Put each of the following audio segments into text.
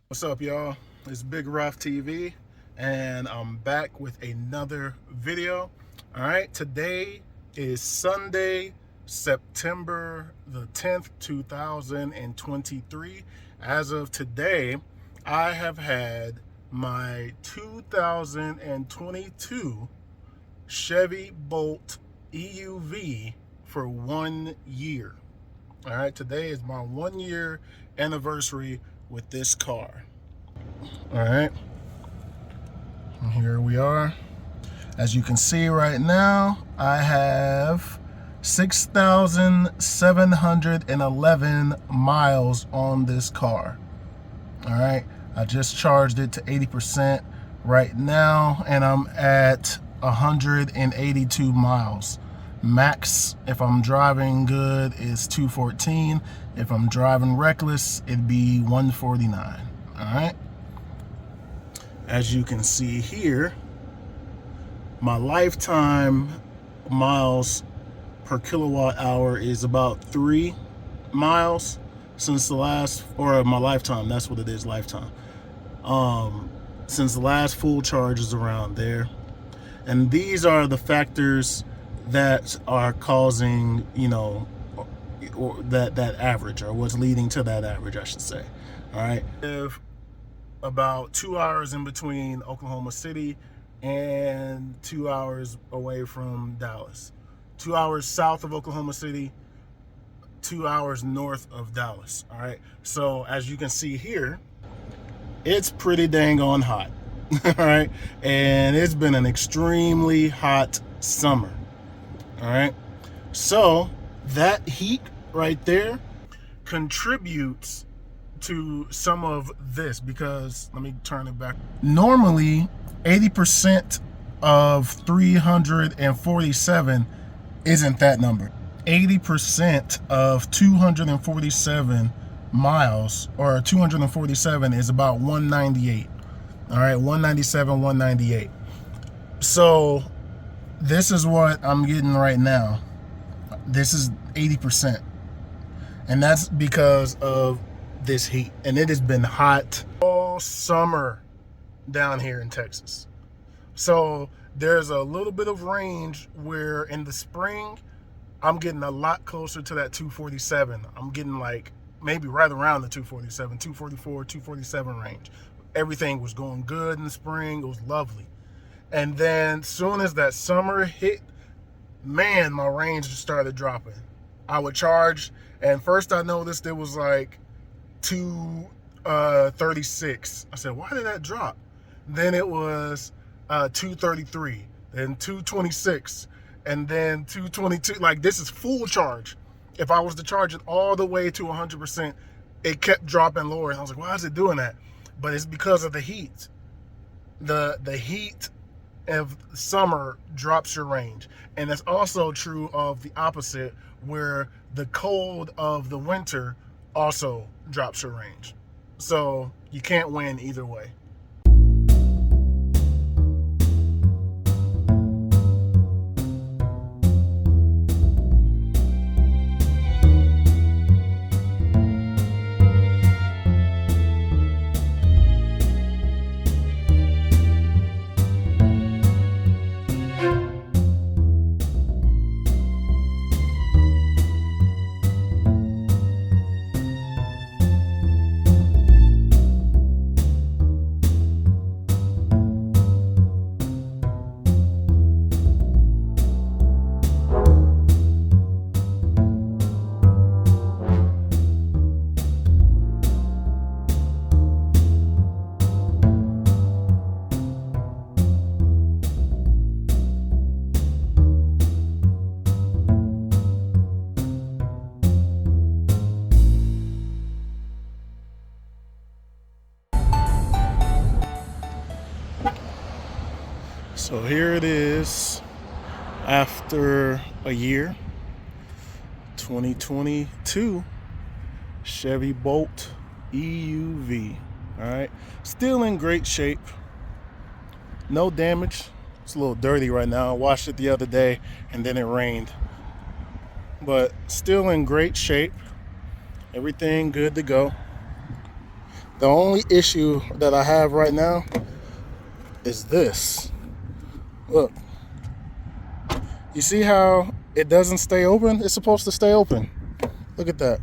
What's up, y'all? It's Big Rough TV, and I'm back with another video. All right, today is Sunday, September the 10th, 2023. As of today, I have had my 2022 Chevy Bolt EUV for 1 year. All right, today is my 1 year anniversary with this car. All right, and here we are. As you can see right now, I have 6,711 miles on this car. All right, I just charged it to 80% right now, and I'm at 182 miles. Max, if I'm driving good, is 214. If I'm driving reckless, it'd be 149. All right. As you can see here, my lifetime miles per kilowatt hour is about 3 miles since the last, or my lifetime, that's what it is, lifetime. Since the last full charge is around there. And these are the factors that are causing, or that average, or what's leading to that average, I should say. All right. If about 2 hours in between Oklahoma City and 2 hours away from Dallas. 2 hours south of Oklahoma City, 2 hours north of Dallas. All right. So as you can see here, it's pretty dang on hot. All right. And it's been an extremely hot summer. All right. So that heat right there contributes to some of this, because let me turn it back. Normally 80% of 347 isn't that number. 80% of 247 miles, or 247, is about 198. All right, 197, 198. So this is what I'm getting right now. This is 80%. And that's because of this heat. And it has been hot all summer down here in Texas. So there's a little bit of range where in the spring, I'm getting a lot closer to that 247. I'm getting like maybe right around the 247, 244, 247 range. Everything was going good in the spring. It was lovely. And then soon as that summer hit, man, my range just started dropping. I would charge, and first I noticed it was like 236. I said, why did that drop? Then it was 233, then 226, and then 222. Like, this is full charge. If I was to charge it all the way to 100%, it kept dropping lower. And I was like, why is it doing that? But it's because of the heat. The heat of summer drops your range. And that's also true of the opposite, where the cold of the winter also drops your range. So you can't win either way. So here it is after a year, 2022 Chevy Bolt EUV. All right, still in great shape, no damage. It's a little dirty right now. I washed it the other day and then it rained, but still in great shape. Everything good to go. The only issue that I have right now is this. Look, you see how it doesn't stay open? It's supposed to stay open. Look at that.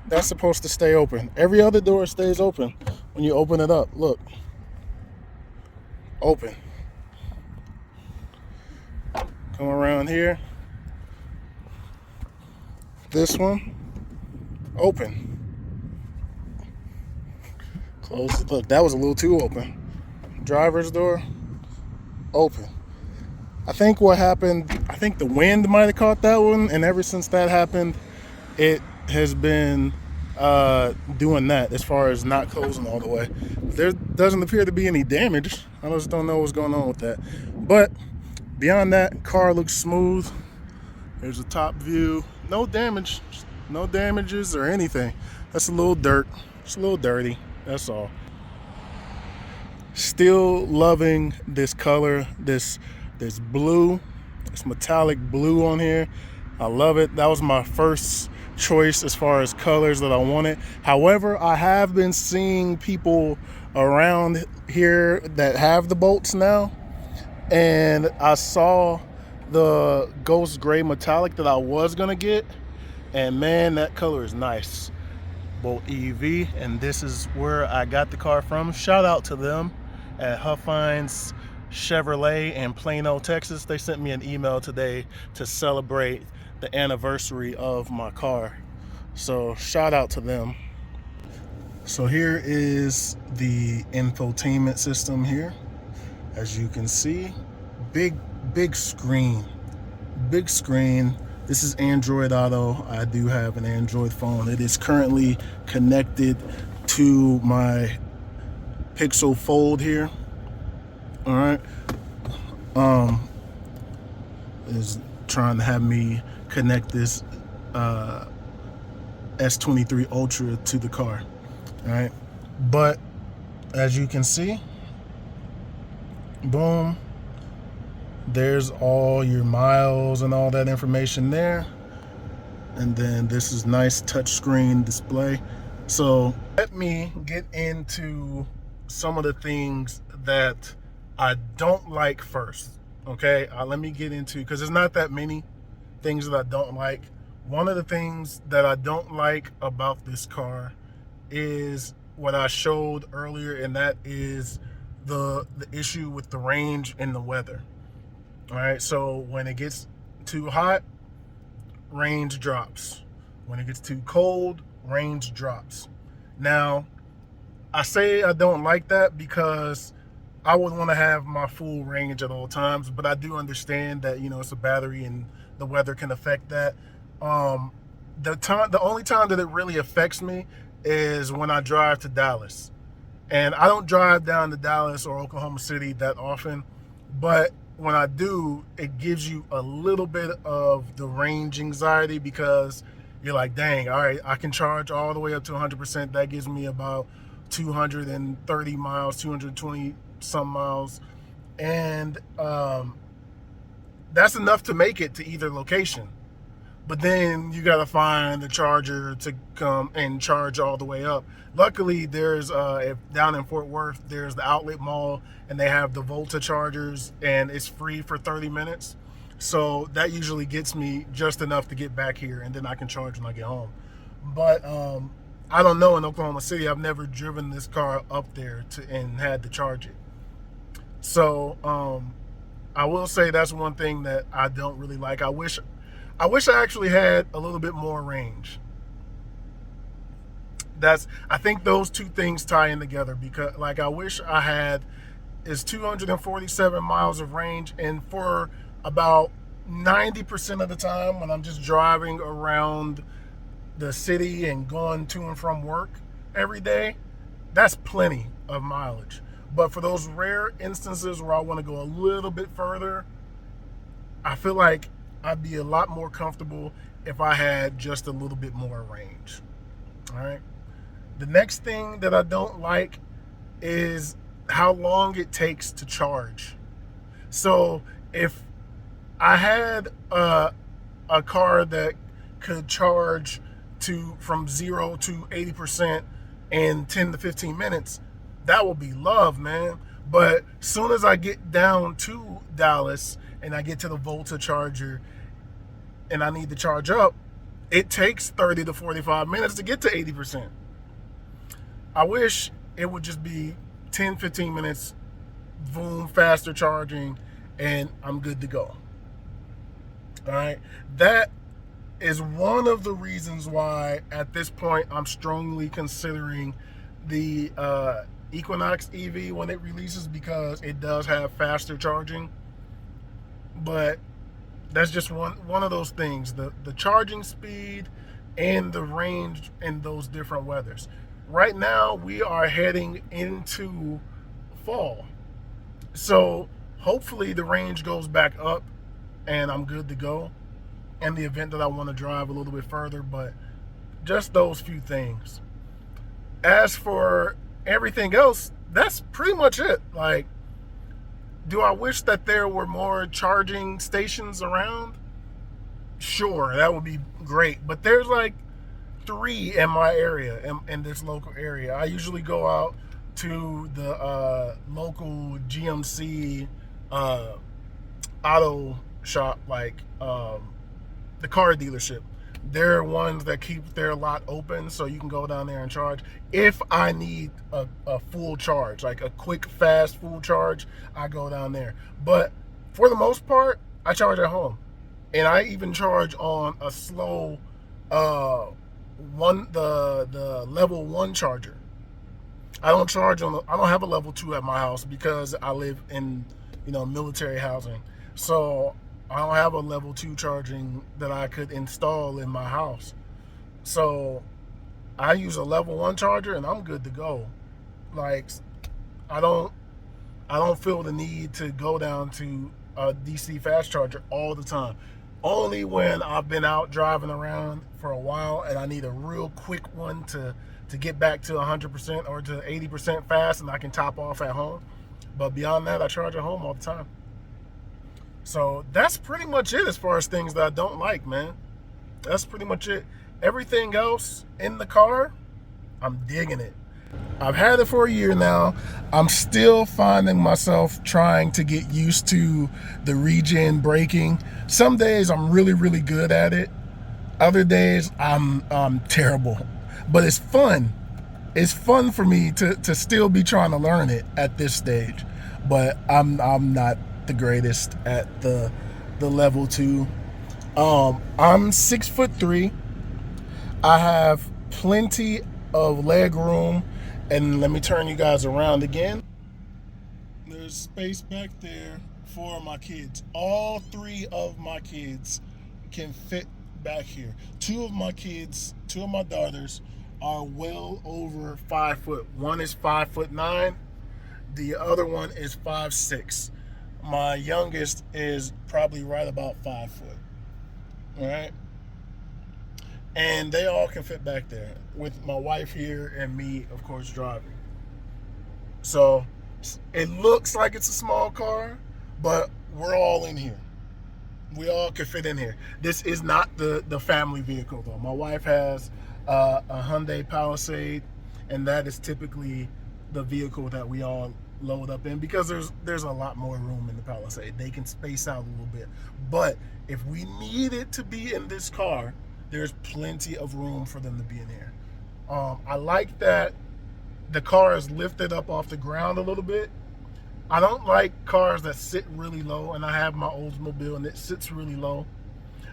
That's supposed to stay open. Every other door stays open when you open it up. Look, open. Come around here. This one, open. Close. Look, that was a little too open. Driver's door, open. I think what happened, I think the wind might have caught that one, and ever since that happened, it has been doing that as far as not closing all the way. There doesn't appear to be any damage. I just don't know what's going on with that. But beyond that, car looks smooth. There's a top view. No damage. No damages or anything. That's a little dirt. It's a little dirty. That's all. Still loving this color, this blue, this metallic blue on here. I love it. That was my first choice as far as colors that I wanted. However, I have been seeing people around here that have the Bolts now, and I saw the ghost gray metallic that I was gonna get, and man, that color is nice. Bolt EUV, and this is where I got the car from. Shout out to them at Huffines Chevrolet in Plano, Texas. They sent me an email today to celebrate the anniversary of my car. So shout out to them. So here is the infotainment system here. As you can see, big screen. Big screen. This is Android Auto. I do have an Android phone. It is currently connected to my Pixel Fold here. All right. Is trying to have me connect this S23 Ultra to the car. All right. But as you can see, boom. There's all your miles and all that information there. And then this is nice touchscreen display. So let me get into some of the things that I don't like first. Okay, let me get into, because there's not that many things that I don't like. One of the things that I don't like about this car is what I showed earlier, and that is the issue with the range and the weather. All right, so when it gets too hot, range drops. When it gets too cold, range drops. Now, I say I don't like that because I would want to have my full range at all times, but I do understand that, you know, it's a battery and the weather can affect that. The only time that it really affects me is when I drive to Dallas. And I don't drive down to Dallas or Oklahoma City that often, but when I do, it gives you a little bit of the range anxiety, because you're like, dang, all right, I can charge all the way up to 100%. That gives me about 230 miles, 220 some miles. And that's enough to make it to either location. But then you got to find the charger to come and charge all the way up. Luckily, there's down in Fort Worth, there's the outlet mall, and they have the Volta chargers, and it's free for 30 minutes. So that usually gets me just enough to get back here, and then I can charge when I get home. But I don't know, in Oklahoma City, I've never driven this car up there and had to charge it. So I will say that's one thing that I don't really like. I wish I actually had a little bit more range. I think those two things tie in together, because like I wish I had is 247 miles of range, and for about 90% of the time when I'm just driving around the city and going to and from work every day, that's plenty of mileage. But for those rare instances where I want to go a little bit further, I feel like I'd be a lot more comfortable if I had just a little bit more range. All right. The next thing that I don't like is how long it takes to charge. So if I had a car that could charge from 0 to 80% in 10 to 15 minutes, that will be love, man. But soon as I get down to Dallas and I get to the Volta charger and I need to charge up, it takes 30 to 45 minutes to get to 80%. I wish it would just be 10, 15 minutes, boom, faster charging, and I'm good to go. All right. That is one of the reasons why at this point I'm strongly considering the Equinox EV when it releases, because it does have faster charging. But that's just one of those things, the charging speed and the range in those different weathers. Right now we are heading into fall, so hopefully the range goes back up and I'm good to go in the event that I want to drive a little bit further. But just those few things. As for everything else, that's pretty much it. Like, do I wish that there were more charging stations around? Sure, that would be great. But there's like 3 in my area, in this local area. I usually go out to the local GMC auto shop, like the car dealership. They're ones that keep their lot open, so you can go down there and charge. If I need a full charge, like a quick, fast, full charge, I go down there. But for the most part, I charge at home. And I even charge on a slow the level 1 charger. I don't charge on I don't have a level 2 at my house because I live in, military housing. So I don't have a level 2 charging that I could install in my house. So I use a level 1 charger and I'm good to go. Like, I don't feel the need to go down to a DC fast charger all the time. Only when I've been out driving around for a while and I need a real quick one to get back to 100% or to 80% fast, and I can top off at home. But beyond that, I charge at home all the time. So that's pretty much it as far as things that I don't like, man. That's pretty much it. Everything else in the car, I'm digging it. I've had it for a year now. I'm still finding myself trying to get used to the regen braking. Some days I'm really, really good at it. Other days I'm terrible. But it's fun. It's fun for me to still be trying to learn it at this stage. But I'm not the greatest at the level 2. I'm 6'3". I have plenty of leg room, and let me turn you guys around again. There's space back there for my kids. All 3 of my kids can fit back here. 2 of my daughters are well over 5 foot. One is 5'9". The other one is 5'6". My youngest is probably right about 5 foot. All right. And they all can fit back there with my wife here and me, of course, driving. So it looks like it's a small car, but we're all in here. We all can fit in here. This is not the family vehicle, though. My wife has a Hyundai Palisade, and that is typically the vehicle that we all load up in, because there's a lot more room in the Palisade. They can space out a little bit. But if we needed to be in this car, there's plenty of room for them to be in here. I like that the car is lifted up off the ground a little bit. I don't like cars that sit really low, and I have my Oldsmobile and it sits really low.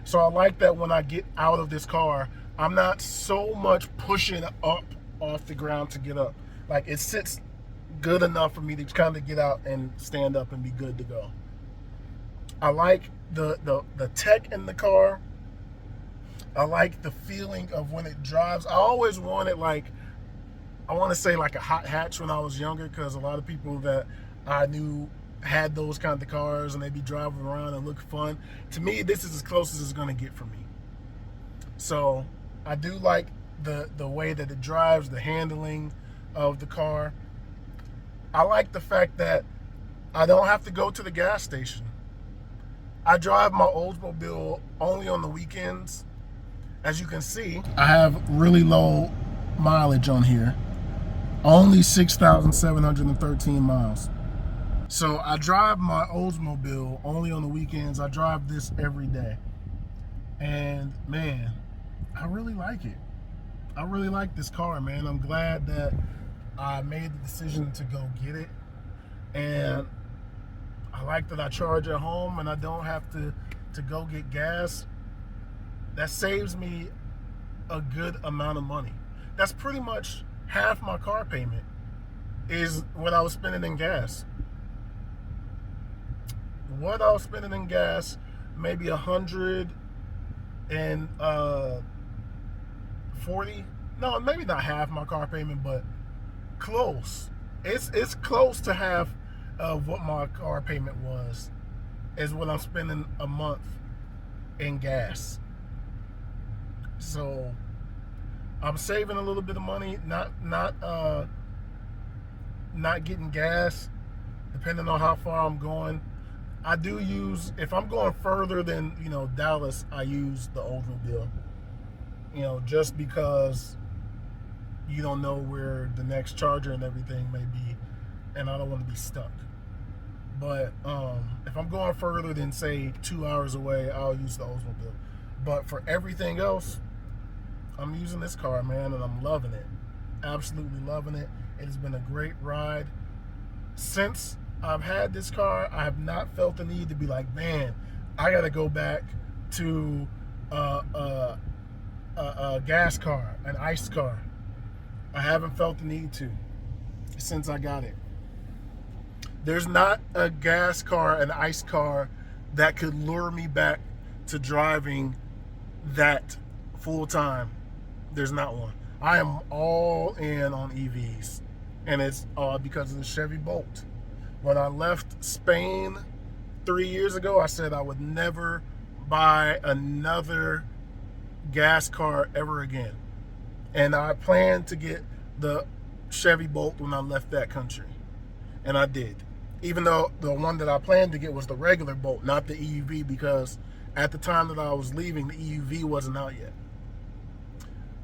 So I like that when I get out of this car, I'm not so much pushing up off the ground to get up. Like, it sits good enough for me to kind of get out and stand up and be good to go. I like the tech in the car. I like the feeling of when it drives. I always wanted, like, I want to say like a hot hatch when I was younger, because a lot of people that I knew had those kind of cars and they'd be driving around and look fun. To me, this is as close as it's going to get for me. So I do like the way that it drives, the handling of the car. I like the fact that I don't have to go to the gas station. I drive my Oldsmobile only on the weekends, As you can see, I have really low mileage on here. Only 6,713 miles. So I drive my Oldsmobile only on the weekends. I drive this every day. And man, I really like it. I really like this car, man. I'm glad that I made the decision to go get it. And I like that I charge at home and I don't have to go get gas. That saves me a good amount of money. That's pretty much half my car payment is what I was spending in gas. What I was spending in gas, maybe 140. No, maybe not half my car payment, but close. It's close to half of what my car payment was, is what I'm spending a month in gas. So I'm saving a little bit of money, not getting gas, depending on how far I'm going. I do use, if I'm going further than, Dallas, I use the Oldsmobile, just because you don't know where the next charger and everything may be, and I don't want to be stuck. But if I'm going further than, say, 2 hours away, I'll use the Oldsmobile. But for everything else, I'm using this car, man, and I'm loving it. Absolutely loving it. It has been a great ride. Since I've had this car, I have not felt the need to be like, man, I got to go back to a gas car, an ICE car. I haven't felt the need to since I got it. There's not a gas car, an ICE car, that could lure me back to driving that full time. There's not one. I am all in on EVs, and it's because of the Chevy Bolt. When I left Spain 3 years ago, I said I would never buy another gas car ever again. And I planned to get the Chevy Bolt when I left that country. And I did. Even though the one that I planned to get was the regular Bolt, not the EUV, because at the time that I was leaving, the EUV wasn't out yet.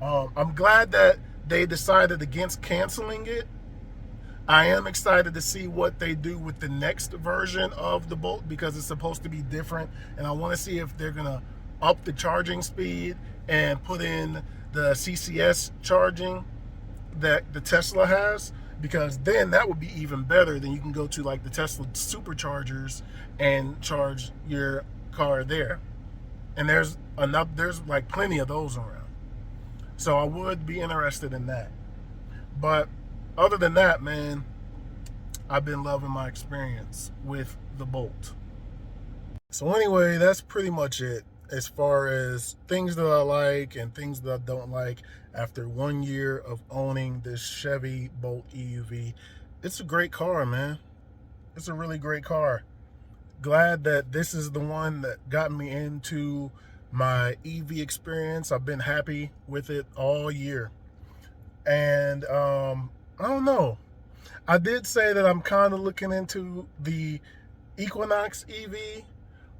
I'm glad that they decided against canceling it. I am excited to see what they do with the next version of the Bolt, because it's supposed to be different, and I want to see if they're gonna up the charging speed and put in the CCS charging that the Tesla has, because then that would be even better. Then you can go to like the Tesla superchargers and charge your car there, and there's like plenty of those around. So I would be interested in that. But other than that, man, I've been loving my experience with the Bolt. So anyway, that's pretty much it as far as things that I like and things that I don't like after 1 year of owning this Chevy Bolt EUV. It's a great car, man. It's a really great car. Glad that this is the one that got me into my EV experience. I've been happy with it all year. And I don't know. I did say that I'm kind of looking into the Equinox EV,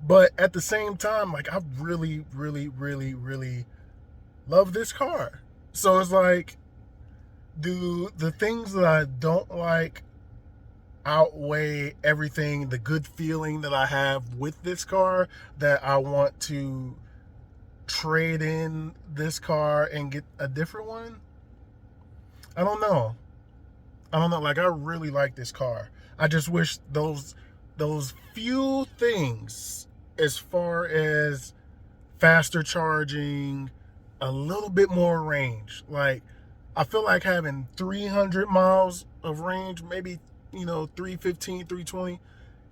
but at the same time, like, I really, really, really, really love this car. So it's like, do the things that I don't like outweigh everything, the good feeling that I have with this car, that I want to trade in this car and get a different one? I don't know. Like, I really like this car. I just wish those few things, as far as faster charging, a little bit more range. Like, I feel like having 300 miles of range, maybe, 315, 320.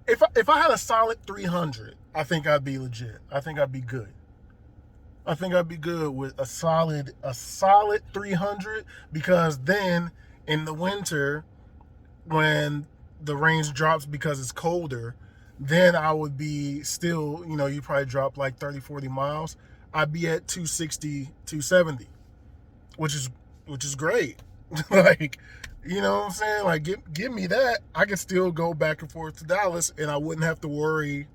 If I had a solid 300, I think I'd be legit. I think I'd be good. I think I'd be good with a solid 300, because then in the winter, when the range drops because it's colder, then I would be still, you probably drop like 30, 40 miles. I'd be at 260, 270, which is great. Like, you know what I'm saying? Like, give me that. I could still go back and forth to Dallas, and I wouldn't have to worry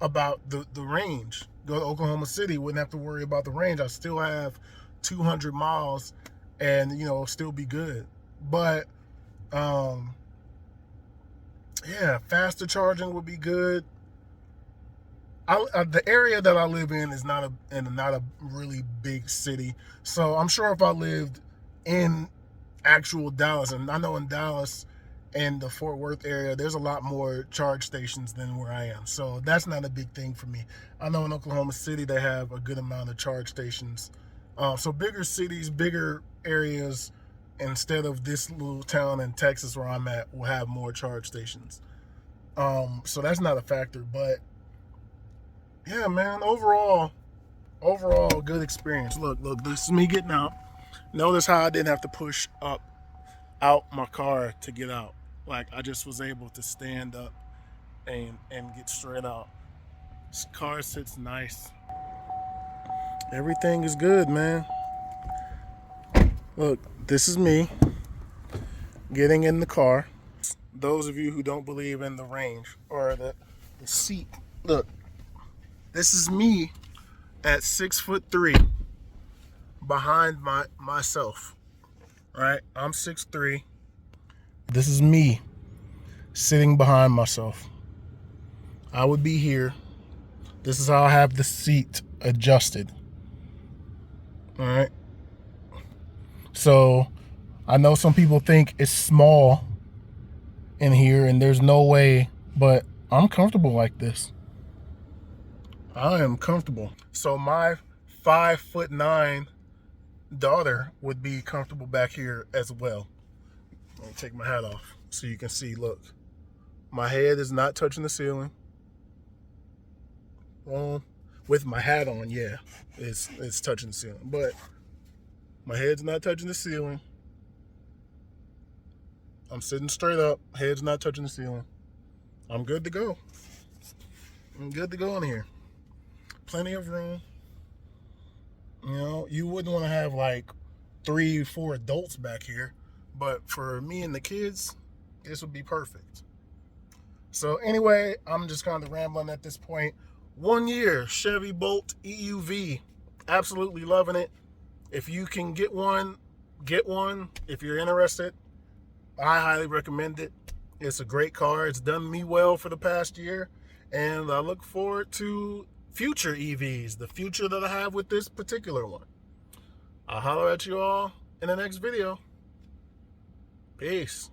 about the range. Go to Oklahoma City, wouldn't have to worry about the range. I still have 200 miles and, you know, still be good. But yeah, faster charging would be good. The area that I live in is not a really big city, so I'm sure if I lived in actual Dallas, and I know in Dallas and the Fort Worth area, there's a lot more charge stations than where I am, so that's not a big thing for me. I know in Oklahoma City they have a good amount of charge stations, so bigger cities, bigger areas, instead of this little town in Texas where I'm at, will have more charge stations. So that's not a factor, but yeah, man, overall good experience. Look, this is me getting out. Notice how I didn't have to push out my car to get out. Like, I just was able to stand up and get straight out. This car sits nice. Everything is good, man. Look, this is me getting in the car. Those of you who don't believe in the range or the seat, look, this is me at 6'3" behind myself. Right? I'm 6'3". This is me sitting behind myself. I would be here. This is how I have the seat adjusted. All right. So I know some people think it's small in here and there's no way, but I'm comfortable like this. I am comfortable. So my 5'9" daughter would be comfortable back here as well. Let me take my hat off so you can see. Look, my head is not touching the ceiling. Well, with my hat on, yeah, it's touching the ceiling, but my head's not touching the ceiling. I'm sitting straight up, head's not touching the ceiling. I'm good to go. I'm good to go in here. Plenty of room. You know, you wouldn't want to have like 3-4 adults back here, but for me and the kids, this would be perfect. So anyway, I'm just kind of rambling at this point. 1 year Chevy Bolt EUV. Absolutely loving it. If you can get one, get one. If you're interested, I highly recommend it. It's a great car. It's done me well for the past year, and I look forward to future EVs, the future that I have with this particular one. I'll holler at you all in the next video. Peace.